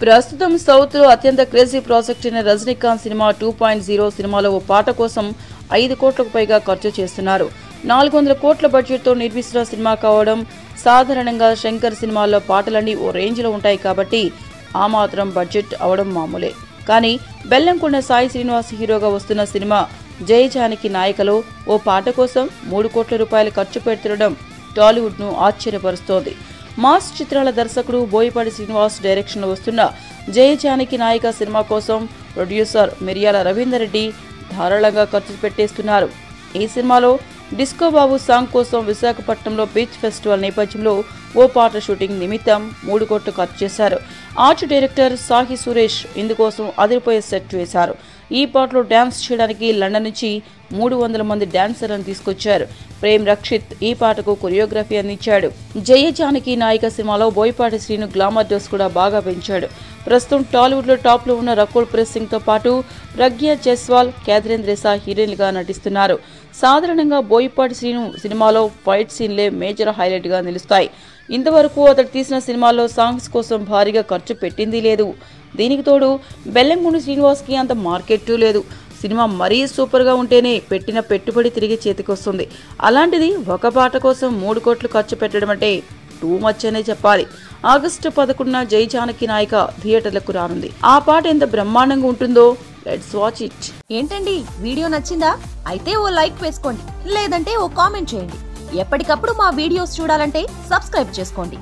ప్రస్తుతం సౌత్ లో అత్యంత క్రేజీ ప్రాజెక్ట్ అయిన రజనీకాంత్ సినిమా 2.0 సినిమాలో ఓ పాట కోసం 5 కోట్లకు పైగా ఖర్చు చేస్తున్నారు. 400 కోట్ల బడ్జెట్ తో నిర్మిస్తున్న సినిమా కావడం సాధారణంగా శంకర్ సినిమాల్లో పాటలన్నీ ఓ రేంజ్ లో ఉంటాయి కాబట్టి ఆ మాత్రం బడ్జెట్ అవడం మామూలే. కానీ బెల్లంకొండ సాయి శ్రీనివాస్ హీరోగా వస్తున్న సినిమా జై జానకి నాయికలో ఓ పాట కోసం 3 కోట్ల రూపాయలు ఖర్చు పెడుతుండడం టాలీవుడ్ ను ఆశ్చర్యపరుస్తోంది. మాస్ చిత్రాల దర్శకుడు బోయపాటి శ్రీనివాస్ డైరెక్షన్ లో వస్తున్న జై జానకి నాయిక సినిమా కోసం ప్రొడ్యూసర్ మిర్యాల రవీందర్ రెడ్డి ధారాళంగా ఖర్చు పెట్టేస్తున్నారు. ఈ సినిమాలో డిస్కో బాబు సాంగ్ కోసం విశాఖపట్నంలో బీచ్ ఫెస్టివల్ నేపథ్యంలో ఓ పాట షూటింగ్ నిమిత్తం 3 కోట్లు ఖర్చు చేశారు. ఆర్ట్ డైరెక్టర్ సాహి సురేష్ ఇందుకోసం అదిరిపోయే సెట్ వేశారు. ఈ పాటలో డాన్స్ చేయడానికి లండన్ నుంచి 300 మంది డాన్సర్లను తీసుకొచ్చారు. ప్రేమ్ రక్షిత్ ఈ పాటకు కొరియోగ్రఫీ అందించాడు. జయ జానకి నాయిక సినిమాలో బోయపాటి శ్రీను గ్లామర్ డోస్ కూడా బాగా పెంచాడు. ప్రస్తుతం టాలీవుడ్ లో టాప్ లో ఉన్న రకుల్ ప్రీత్ సింగ్ తో పాటు ప్రజ్ఞా జైస్వాల్, క్యాథరిన్ రేసా హీరోయిన్లుగా నటిస్తున్నారు. సాధారణంగా బోయపాటి శ్రీను సినిమాలో ఫైట్ సీన్లే మేజర్ హైలైట్ గా నిలుస్తాయి. ఇంతవరకు అతడు తీసిన సినిమాల్లో సాంగ్స్ కోసం భారీగా ఖర్చు పెట్టింది లేదు. దీనికి తోడు బెల్లంకొండ శ్రీనివాస్ కి అంత మార్కెట్ లేదు. సినిమా మరీ సూపర్ గా ఉంటేనే పెట్టిన పెట్టుబడి తిరిగి చేతికొస్తుంది. అలాంటిది ఒక పాట కోసం 3 కోట్లు ఖర్చు పెట్టడం అంటే టూ మచ్ అనే చెప్పాలి. ఆగస్టు 11న జై జానకి నాయిక థియేటర్లకు రానుంది. ఆ పాట ఎంత బ్రహ్మాండంగా ఉంటుందో లెట్స్ వాచ్ ఇట్. ఏంటండి వీడియో నచ్చిందా? అయితే ఓ లైక్ వేసుకోండి, లేదంటే ఓ కామెంట్ చేయండి. ఎప్పటికప్పుడు మా వీడియోస్ చూడాలంటే సబ్స్క్రైబ్ చేసుకోండి.